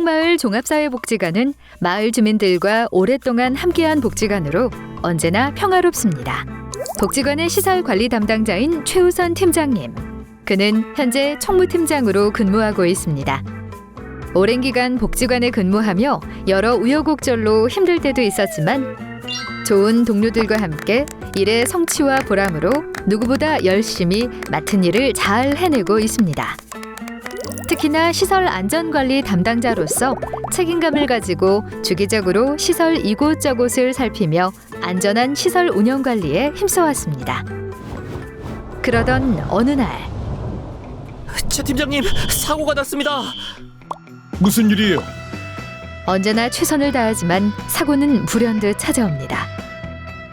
한국마을 종합사회복지관은 마을 주민들과 오랫동안 함께한 복지관으로 언제나 평화롭습니다. 복지관의 시설 관리 담당자인 최우선 팀장님. 그는 현재 총무팀장으로 근무하고 있습니다. 오랜 기간 복지관에 근무하며 여러 우여곡절로 힘들 때도 있었지만 좋은 동료들과 함께 일의 성취와 보람으로 누구보다 열심히 맡은 일을 잘 해내고 있습니다. 특히나 시설 안전관리 담당자로서 책임감을 가지고 주기적으로 시설 이곳저곳을 살피며 안전한 시설 운영 관리에 힘써왔습니다. 그러던 어느 날 최 팀장님, 사고가 났습니다. 무슨 일이에요? 언제나 최선을 다하지만 사고는 불현듯 찾아옵니다.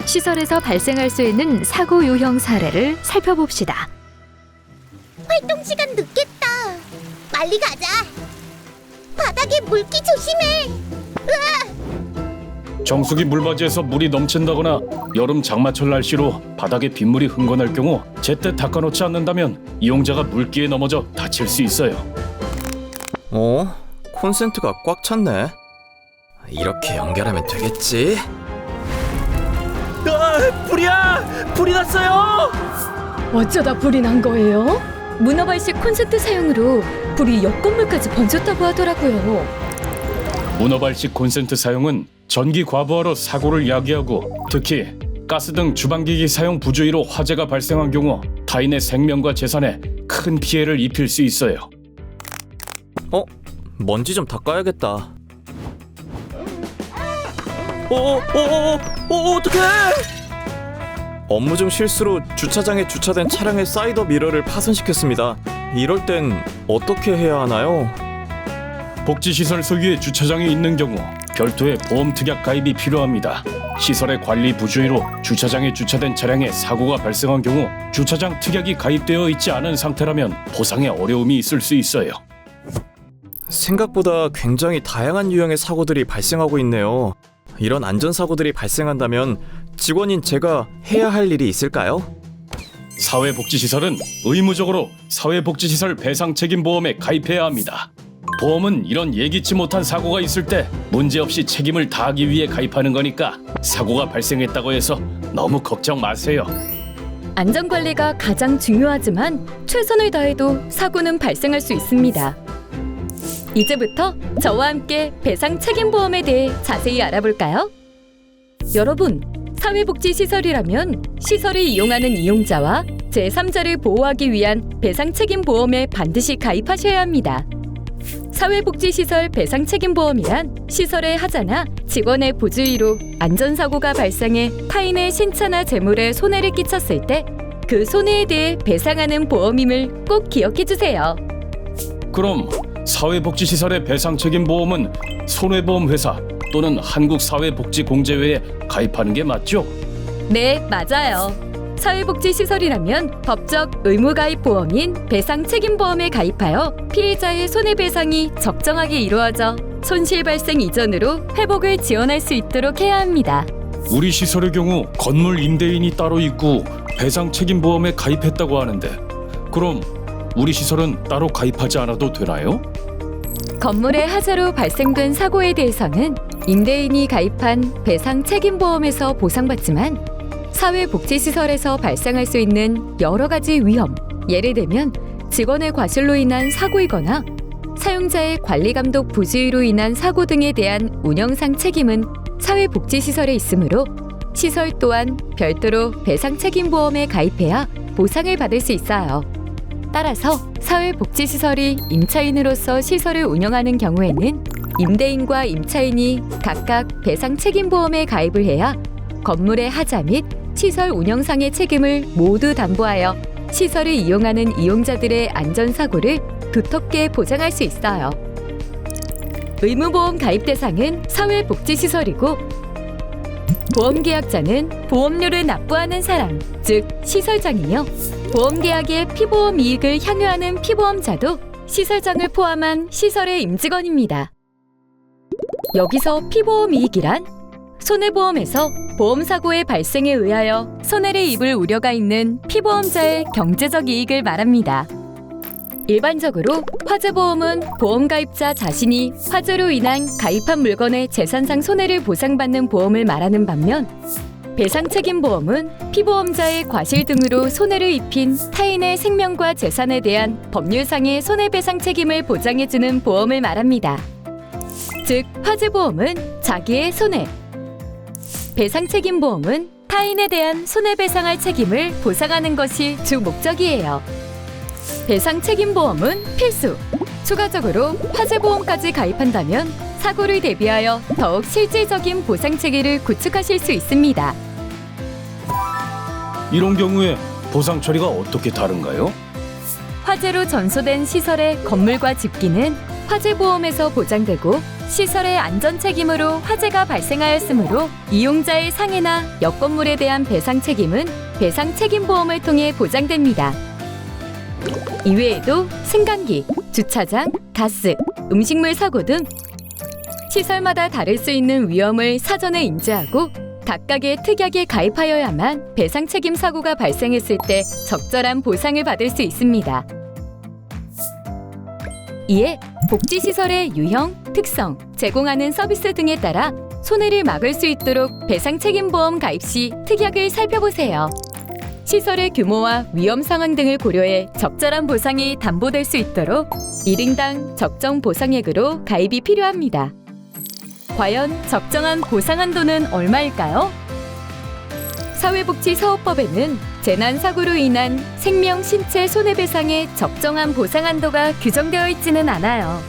시설에서 발생할 수 있는 사고 유형 사례를 살펴봅시다. 활동 시간 늦겠다. 빨리 가자. 바닥에 물기 조심해. 정수기 물맞이에서 물이 넘친다거나 여름 장마철 날씨로 바닥에 빗물이 흥건할 경우 제때 닦아놓지 않는다면 이용자가 물기에 넘어져 다칠 수 있어요. 콘센트가 꽉 찼네. 이렇게 연결하면 되겠지. 불이야! 불이 났어요! 어쩌다 불이 난 거예요? 문어발식 콘센트 사용으로 불이 옆 건물까지 번졌다고 하더라고요. 문어발식 콘센트 사용은 전기 과부하로 사고를 야기하고 특히 가스 등 주방기기 사용 부주의로 화재가 발생한 경우 타인의 생명과 재산에 큰 피해를 입힐 수 있어요. 먼지 좀 닦아야겠다. 어떡해! 업무 중 실수로 주차장에 주차된 차량의 사이드 미러를 파손시켰습니다. 이럴 땐 어떻게 해야 하나요? 복지시설 소유의 주차장이 있는 경우 별도의 보험 특약 가입이 필요합니다. 시설의 관리 부주의로 주차장에 주차된 차량에 사고가 발생한 경우 주차장 특약이 가입되어 있지 않은 상태라면 보상에 어려움이 있을 수 있어요. 생각보다 굉장히 다양한 유형의 사고들이 발생하고 있네요. 이런 안전사고들이 발생한다면 직원인 제가 해야 할 일이 있을까요? 사회복지시설은 의무적으로 사회복지시설 배상책임보험에 가입해야 합니다. 보험은 이런 예기치 못한 사고가 있을 때 문제없이 책임을 다하기 위해 가입하는 거니까 사고가 발생했다고 해서 너무 걱정 마세요. 안전관리가 가장 중요하지만 최선을 다해도 사고는 발생할 수 있습니다. 이제부터 저와 함께 배상 책임보험에 대해 자세히 알아볼까요? 여러분, 사회복지시설이라면 시설을 이용하는 이용자와 제3자를 보호하기 위한 배상 책임보험에 반드시 가입하셔야 합니다. 사회복지시설 배상책임보험이란 시설의 하자나 직원의 부주의로 안전사고가 발생해 타인의 신체나 재물에 손해를 끼쳤을 때 그 손해에 대해 배상하는 보험임을 꼭 기억해주세요. 그럼 사회복지시설의 배상책임보험은 손해보험회사 또는 한국사회복지공제회에 가입하는 게 맞죠? 네, 맞아요. 사회복지시설이라면 법적 의무가입보험인 배상책임보험에 가입하여 피해자의 손해배상이 적정하게 이루어져 손실 발생 이전으로 회복을 지원할 수 있도록 해야 합니다. 우리 시설의 경우 건물 임대인이 따로 있고 배상책임보험에 가입했다고 하는데 그럼 우리 시설은 따로 가입하지 않아도 되나요? 건물의 하자로 발생된 사고에 대해서는 임대인이 가입한 배상책임보험에서 보상받지만 사회복지시설에서 발생할 수 있는 여러 가지 위험, 예를 들면 직원의 과실로 인한 사고이거나 사용자의 관리감독 부주의로 인한 사고 등에 대한 운영상 책임은 사회복지시설에 있으므로 시설 또한 별도로 배상책임보험에 가입해야 보상을 받을 수 있어요. 따라서 사회복지시설이 임차인으로서 시설을 운영하는 경우에는 임대인과 임차인이 각각 배상책임보험에 가입을 해야 건물의 하자 및 시설 운영상의 책임을 모두 담보하여 시설을 이용하는 이용자들의 안전사고를 두텁게 보장할 수 있어요. 의무보험 가입 대상은 사회복지시설이고 보험계약자는 보험료를 납부하는 사람, 즉 시설장이며 보험계약의 피보험 이익을 향유하는 피보험자도 시설장을 포함한 시설의 임직원입니다. 여기서 피보험 이익이란 손해보험에서 보험사고의 발생에 의하여 손해를 입을 우려가 있는 피보험자의 경제적 이익을 말합니다. 일반적으로 화재보험은 보험가입자 자신이 화재로 인한 가입한 물건의 재산상 손해를 보상받는 보험을 말하는 반면, 배상책임보험은 피보험자의 과실 등으로 손해를 입힌 타인의 생명과 재산에 대한 법률상의 손해배상 책임을 보장해주는 보험을 말합니다. 즉, 화재보험은 자기의 손해, 배상책임보험은 타인에 대한 손해배상할 책임을 보상하는 것이 주 목적이에요. 배상책임보험은 필수! 추가적으로 화재보험까지 가입한다면 사고를 대비하여 더욱 실질적인 보상체계를 구축하실 수 있습니다. 이런 경우에 보상 처리가 어떻게 다른가요? 화재로 전소된 시설의 건물과 집기는 화재보험에서 보장되고, 시설의 안전 책임으로 화재가 발생하였으므로 이용자의 상해나 옆건물에 대한 배상 책임은 배상책임보험을 통해 보장됩니다. 이외에도 승강기, 주차장, 가스, 음식물 사고 등 시설마다 다를 수 있는 위험을 사전에 인지하고 각각의 특약에 가입하여야만 배상 책임 사고가 발생했을 때 적절한 보상을 받을 수 있습니다. 이에 복지시설의 유형, 특성, 제공하는 서비스 등에 따라 손해를 막을 수 있도록 배상책임보험 가입 시 특약을 살펴보세요. 시설의 규모와 위험 상황 등을 고려해 적절한 보상이 담보될 수 있도록 1인당 적정 보상액으로 가입이 필요합니다. 과연 적정한 보상 한도는 얼마일까요? 사회복지사업법에는 재난사고로 인한 생명, 신체 손해배상의 적정한 보상 한도가 규정되어 있지는 않아요.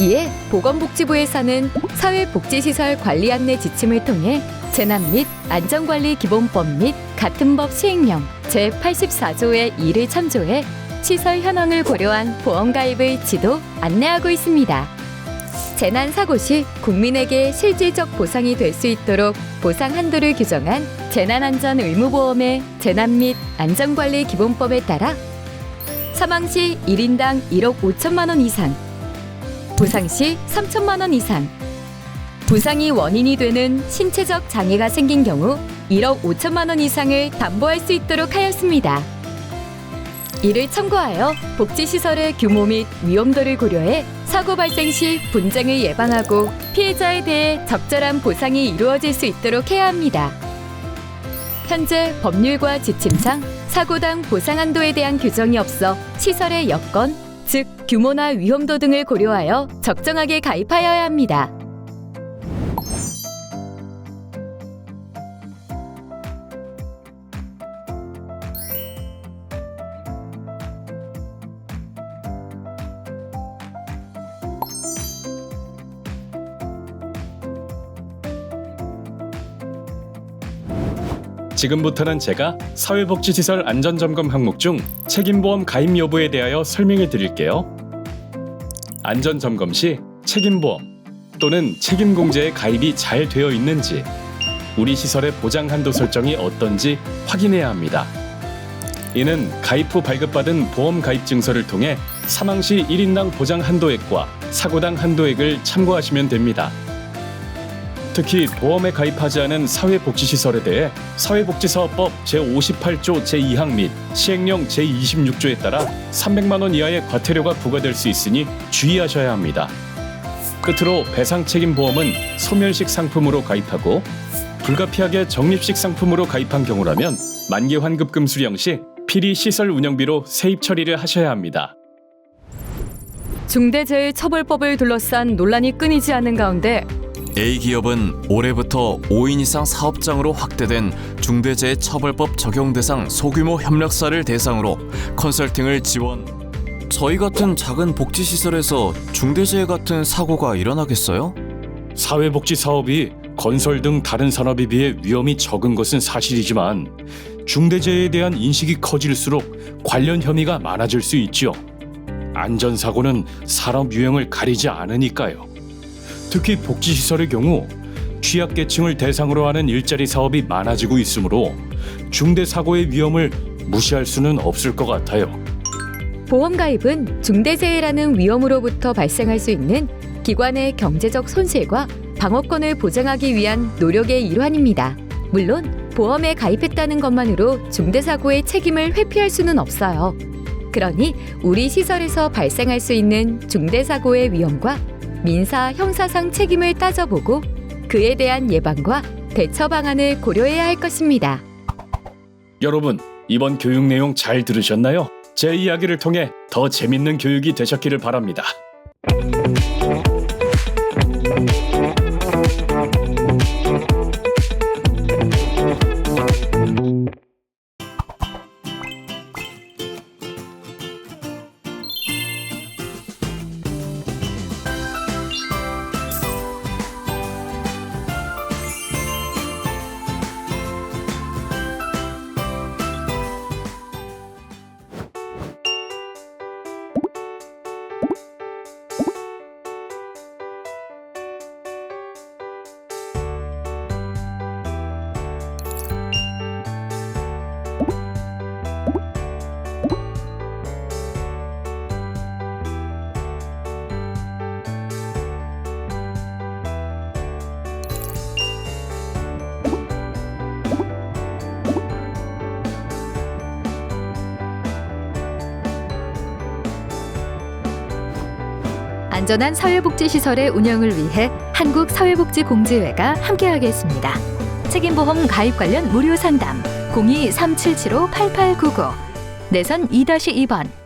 이에 보건복지부에서는 사회복지시설 관리 안내 지침을 통해 재난 및 안전관리 기본법 및 같은 법 시행령 제84조의 2를 참조해 시설 현황을 고려한 보험가입을 지도, 안내하고 있습니다. 재난사고 시 국민에게 실질적 보상이 될 수 있도록 보상 한도를 규정한 재난안전의무보험의 재난 및 안전관리 기본법에 따라 사망 시 1인당 1억 5천만 원 이상, 부상 시 3천만 원 이상, 부상이 원인이 되는 신체적 장애가 생긴 경우 1억 5천만 원 이상을 담보할 수 있도록 하였습니다. 이를 참고하여 복지시설의 규모 및 위험도를 고려해 사고 발생 시 분쟁을 예방하고 피해자에 대해 적절한 보상이 이루어질 수 있도록 해야 합니다. 현재 법률과 지침상 사고당 보상 한도에 대한 규정이 없어 시설의 여건, 즉 규모나 위험도 등을 고려하여 적정하게 가입하여야 합니다. 지금부터는 제가 사회복지시설 안전점검 항목 중 책임보험 가입 여부에 대하여 설명해 드릴게요. 안전점검 시 책임보험 또는 책임공제에 가입이 잘 되어 있는지, 우리 시설의 보장 한도 설정이 어떤지 확인해야 합니다. 이는 가입 후 발급받은 보험 가입 증서를 통해 사망 시 1인당 보장 한도액과 사고당 한도액을 참고하시면 됩니다. 특히 보험에 가입하지 않은 사회복지시설에 대해 사회복지사업법 제58조 제2항 및 시행령 제26조에 따라 300만 원 이하의 과태료가 부과될 수 있으니 주의하셔야 합니다. 끝으로 배상책임보험은 소멸식 상품으로 가입하고 불가피하게 적립식 상품으로 가입한 경우라면 만기 환급금 수령 시 필히 시설 운영비로 세입 처리를 하셔야 합니다. 중대재해처벌법을 둘러싼 논란이 끊이지 않는 가운데 A기업은 올해부터 5인 이상 사업장으로 확대된 중대재해처벌법 적용 대상 소규모 협력사를 대상으로 컨설팅을 지원. 저희 같은 작은 복지시설에서 중대재해 같은 사고가 일어나겠어요? 사회복지 사업이 건설 등 다른 산업에 비해 위험이 적은 것은 사실이지만 중대재해에 대한 인식이 커질수록 관련 혐의가 많아질 수 있죠. 안전사고는 산업 유형을 가리지 않으니까요. 특히 복지시설의 경우 취약계층을 대상으로 하는 일자리 사업이 많아지고 있으므로 중대사고의 위험을 무시할 수는 없을 것 같아요. 보험 가입은 중대재해라는 위험으로부터 발생할 수 있는 기관의 경제적 손실과 방어권을 보장하기 위한 노력의 일환입니다. 물론 보험에 가입했다는 것만으로 중대사고의 책임을 회피할 수는 없어요. 그러니 우리 시설에서 발생할 수 있는 중대사고의 위험과 민사, 형사상 책임을 따져보고 그에 대한 예방과 대처 방안을 고려해야 할 것입니다. 여러분, 이번 교육 내용 잘 들으셨나요? 제 이야기를 통해 더 재밌는 교육이 되셨기를 바랍니다. 안전한 사회복지시설의 운영을 위해 한국사회복지공제회가 함께하겠습니다. 책임보험 가입 관련 무료 상담 02-377-8899 내선 2-2번